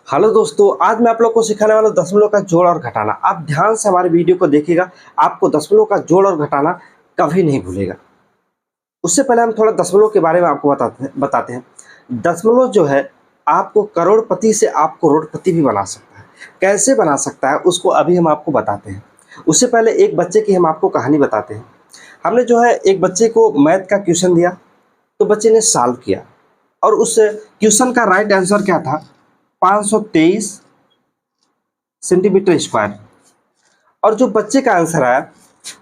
Hello दोस्तों, आज मैं आप लोग को सिखाने वाला हूँ दशमलव का जोड़ और घटाना। आप ध्यान से हमारे वीडियो को देखिएगा, आपको दशमलव का जोड़ और घटाना कभी नहीं भूलेगा। उससे पहले हम थोड़ा दशमलव के बारे में आपको बताते हैं। दशमलव जो है आपको करोड़पति से आप करोड़पति भी बना सकता है। कैसे बना सकता है उसको अभी हम आपको बताते हैं। उससे पहले एक बच्चे की हम आपको कहानी बताते हैं। हमने जो है एक बच्चे को मैथ का क्वेश्चन दिया, तो बच्चे ने सॉल्व किया और उस क्वेश्चन का राइट आंसर क्या था, 523 सेंटीमीटर स्क्वायर। और जो बच्चे का आंसर आया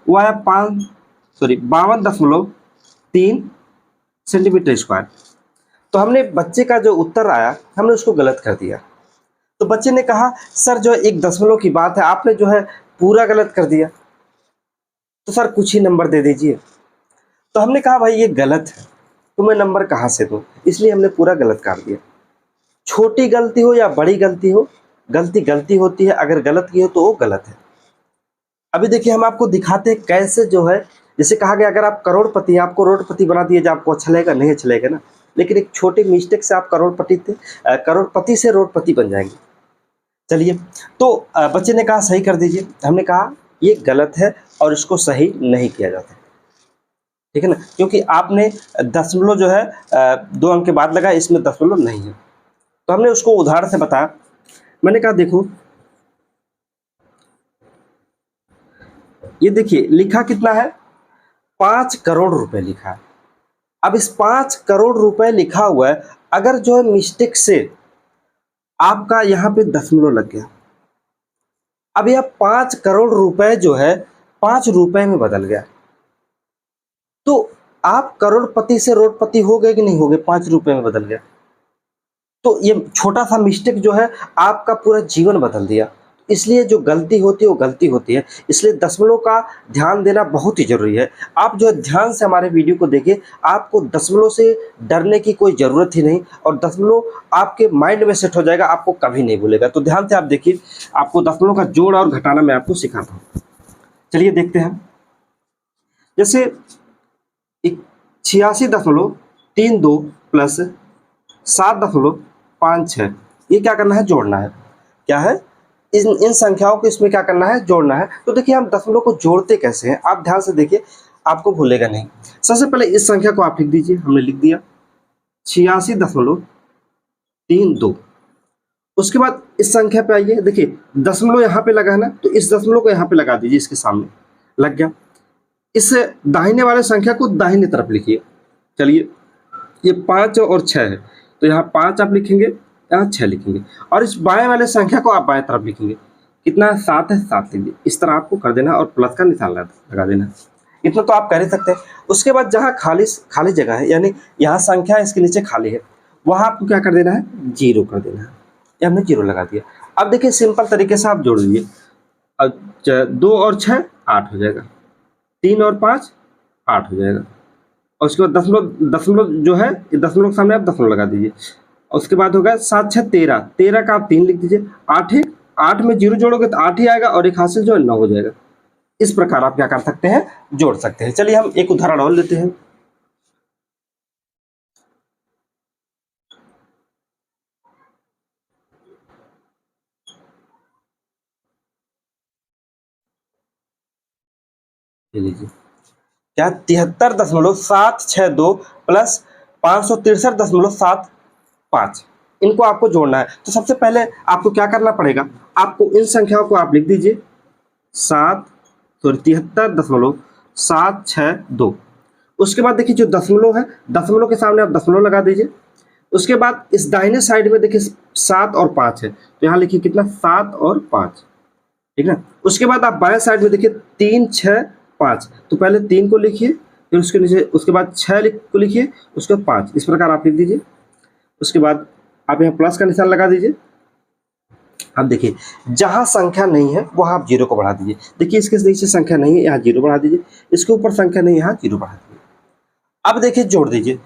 वो आया 52.3 सेंटीमीटर स्क्वायर। तो हमने बच्चे का जो उत्तर आया हमने उसको गलत कर दिया। तो बच्चे ने कहा सर जो एक दशमलव की बात है आपने जो है पूरा गलत कर दिया, तो सर कुछ ही नंबर दे दीजिए। तो हमने कहा भाई ये गलत है, तो मैं नंबर कहाँ से दूँ, इसलिए हमने पूरा गलत कर दिया। छोटी गलती हो या बड़ी गलती हो, गलती गलती होती है, अगर गलत की हो तो वो गलत है। अभी देखिए हम आपको दिखाते हैं कैसे जो है, जैसे कहा गया अगर आप करोड़पति हैं, आपको करोड़पति बना दिए जो आपको अच्छा लगेगा, नहीं अच्छा लगेगा ना। लेकिन एक छोटे मिस्टेक से आप करोड़पति से रोडपति बन जाएंगे। चलिए, तो बच्चे ने कहा सही कर दीजिए। हमने कहा ये गलत है और इसको सही नहीं किया जाता, ठीक है ना, क्योंकि आपने दशमलव जो है 2 अंक के बाद लगा, इसमें दशमलव नहीं है। तो हमने उसको उदाहरण से बताया। मैंने कहा देखो ये देखिए लिखा कितना है, 5 करोड़ रुपए लिखा है। अब इस 5 करोड़ रुपए लिखा हुआ है, अगर जो है मिस्टेक से आपका यहाँ पे दशमलव लग गया, अब यह 5 करोड़ रुपए जो है 5 रुपए में बदल गया, तो आप करोड़पति से रोडपति हो गए कि नहीं हो गए, 5 रुपए में बदल गया। तो ये छोटा सा मिस्टेक जो है आपका पूरा जीवन बदल दिया। इसलिए जो गलती होती है वो गलती होती है, इसलिए दशमलव का ध्यान देना बहुत ही जरूरी है। आप जो है ध्यान से हमारे वीडियो को देखिए, आपको दशमलव से डरने की कोई ज़रूरत ही नहीं, और दशमलव आपके माइंड में सेट हो जाएगा, आपको कभी नहीं भूलेगा। तो ध्यान से आप देखिए, आपको दशमलव का जोड़ और घटाना मैं आपको सिखाता हूँ। चलिए देखते हैं। जैसे 86.32 प्लस 7.56, ये क्या करना है, जोड़ना है। क्या है, इन संख्याओं को इसमें क्या करना है, जोड़ना है। तो देखिए हम दशमलव को जोड़ते कैसे हैं, आप ध्यान से देखिए, आपको भूलेगा नहीं। सबसे पहले इस संख्या को आप लिख दीजिए, हमने लिख दिया 86.32। उसके बाद इस संख्या पे आइए, देखिए दशमलव यहाँ पे लगा है ना, तो इस दशमलव को यहाँ पे लगा दीजिए, इसके सामने लग गया। इस दाहिने वाले संख्या को दाहिने तरफ लिखिए। चलिए, ये 5 और 6 है, तो यहाँ 5 आप लिखेंगे, यहाँ 6 लिखेंगे, और इस बाएं वाले संख्या को आप बाएं तरफ लिखेंगे। कितना है, 7 है, 7 लिखिए। इस तरह आपको कर देना और प्लस का निशान लगा देना। इतना तो आप कर ही सकते हैं। उसके बाद जहाँ खाली खाली जगह है, यानी यहाँ संख्या है, इसके नीचे खाली है, वहाँ आपको क्या कर देना है, 0 कर देना है। ये हमने 0 लगा दिया। अब देखिए सिंपल तरीके से आप जोड़ दीजिए। अब 2 और 6 8 हो जाएगा, 3 और 5 8 हो जाएगा, और उसके बाद दशमलव दशमलव जो है, दशमलव के सामने आप दशमलव लगा दीजिए। और उसके बाद होगा 7 6 13, 13 का आप 3 लिख दीजिए। 8 है, 8 में 0 जोड़ोगे तो 8 ही आएगा, और एक हासिल जो है 9 हो जाएगा। इस प्रकार आप क्या कर सकते हैं, जोड़ सकते हैं। चलिए हम एक उदाहरण और लेते हैं। ये लीजिए, क्या 73.762 प्लस 563.75, इनको आपको जोड़ना है। तो सबसे पहले आपको क्या करना पड़ेगा, आपको इन संख्याओं को आप लिख दीजिए 73.762। उसके बाद देखिए जो दशमलव है, दशमलव के सामने आप दशमलव लगा दीजिए। उसके बाद इस दाहिने साइड में देखिए 7 और 5 है, तो यहाँ लिखिए कितना, 7 और 5, ठीक है। उसके बाद आप बाएं साइड में देखिए 3 6 5, तो पहले 3 को लिखिए, फिर उसके नीचे उसके बाद 6 को लिखिए, उसके बाद 5, इस प्रकार आप लिख दीजिए। उसके बाद आप यहाँ प्लस का निशान लगा दीजिए। अब देखिए जहाँ संख्या नहीं है वहाँ आप 0 को बढ़ा दीजिए। देखिए इसके नीचे संख्या नहीं है, यहाँ 0 बढ़ा दीजिए। इसके ऊपर संख्या नहीं है, यहाँ 0 बढ़ा दीजिए। अब देखिए जोड़ दीजिए,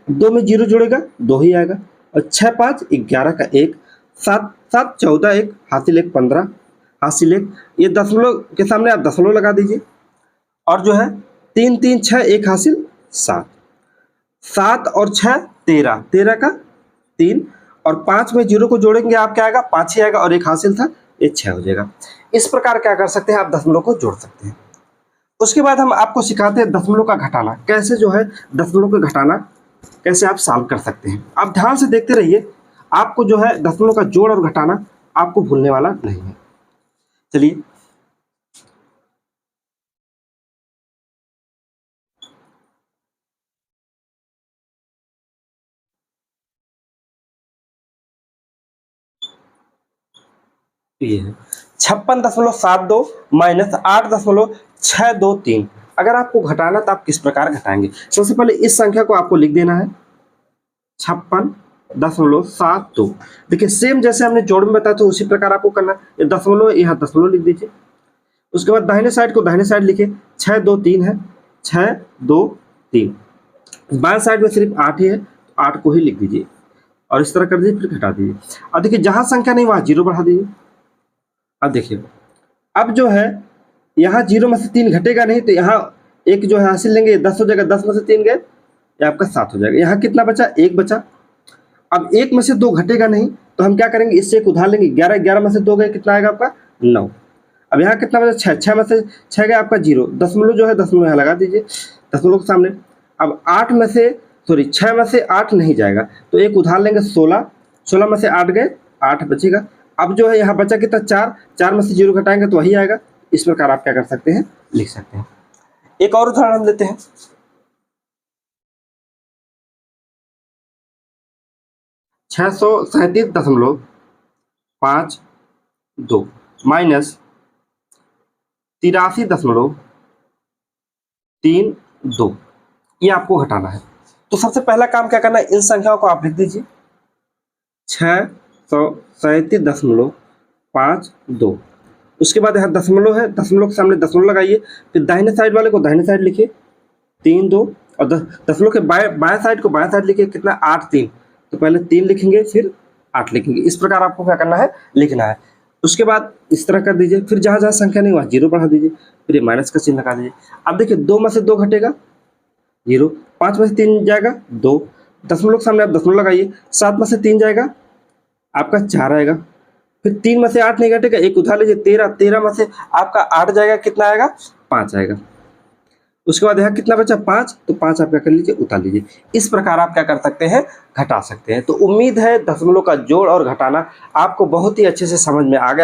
2 में 0 जोड़ेगा 2 ही आएगा, और 6 5 11 का 1, 7 7 14, 1 हासिल 1 15, हासिल 1, ये दशमलव के सामने आप दशमलव लगा दीजिए। और जो है 3 3 6 1 हासिल 7, 7 और 6 13, 13 का 3, और 5 में 0 को जोड़ेंगे आप क्या आएगा, 5 ही आएगा, और एक हासिल था, ये 6 हो जाएगा। इस प्रकार क्या कर सकते हैं आप दशमलव को जोड़ सकते हैं। उसके बाद हम आपको सिखाते हैं दशमलव का घटाना, कैसे जो है दशमलव का घटाना कैसे आप सॉल्व कर सकते हैं। आप ध्यान से देखते रहिए, आपको जो है दशमलव का जोड़ और घटाना आपको भूलने वाला नहीं है। चलिए ये है 56.72 माइनस 8.623। अगर आपको घटाना तो आप किस प्रकार घटाएंगे? सबसे पहले इस संख्या को आपको लिख देना है 56.72। देखिए सेम जैसे हमने जोड़ में बताया था उसी प्रकार आपको करना है। ये दशमलव, यहाँ दशमलव लिख दीजिए। उसके बाद दाहिने साइड को दाहिने साइड लिखिए, 6 2 3 है, 6 2 3। बाएं साइड में सिर्फ 8 ही है, 8 को ही लिख दीजिए और इस तरह कर दीजिए, फिर घटा दीजिए। अब देखिए जहां संख्या नहीं वहां 0 बढ़ा दीजिए। अब देखिए अब जो है यहाँ 0 में से 3 घटेगा नहीं, तो यहाँ एक जो है हासिल लेंगे, 10 हो जाएगा, 10 में से 3 गए, ये आपका 7 हो जाएगा। यहाँ कितना बचा, 1 बचा। अब 1 में से 2 घटेगा नहीं, तो हम क्या करेंगे, इससे एक उधार लेंगे, 11, 11 में से 2 गए, कितना आएगा आपका 9। अब यहाँ कितना बचा, 6, 6 में से 6 गया आपका 0, दशमलव जो है दशमलव यहाँ लगा दीजिए दशमलव के सामने। अब 8 में से 6 में से 8 नहीं जाएगा, तो एक उधार लेंगे, 16, 16 में से 8 गए, 8 बचेगा। अब जो है यहाँ बचा कितना, 4, 4 में से 0 घटाएंगे तो वही आएगा। इस प्रकार आप क्या कर सकते हैं, लिख सकते हैं। एक और उदाहरण हम लेते हैं, 637.52 माइनस 83.32, ये आपको घटाना है। तो सबसे पहला काम क्या करना है, इन संख्याओं को आप लिख दीजिए 637.52। उसके बाद यहाँ दशमलव है, दशमलव के सामने दशमलव लगाइए, फिर दाहिने साइड वाले को दाहिने साइड लिखिए 3 2, और दशमलव के बाएं साइड को बाएं साइड लिखिए, कितना 8 3, तो पहले 3 लिखेंगे फिर 8 लिखेंगे। इस प्रकार आपको क्या करना है, लिखना है। उसके बाद इस तरह कर दीजिए, फिर जहाँ जहाँ संख्या नहीं वहाँ 0 बढ़ा दीजिए, फिर ये माइनस का चिन्ह लगा दीजिए। अब देखिए 2 में से 2 घटेगा 0, 5 में से 3 जाएगा 2, दशमलव के सामने आप दशमलव लगाइए, 7 में से 3 जाएगा आपका 4 आएगा, फिर 3 में से 8 नहीं घटेगा, एक उठा लीजिए 13, 13 में से आपका 8 जाएगा, कितना आएगा 5 आएगा। उसके बाद यहाँ कितना बचा 5, तो 5 आप क्या कर लीजिए, उतार लीजिए। इस प्रकार आप क्या कर सकते हैं, घटा सकते हैं। तो उम्मीद है दशमलव का जोड़ और घटाना आपको बहुत ही अच्छे से समझ में आ गया।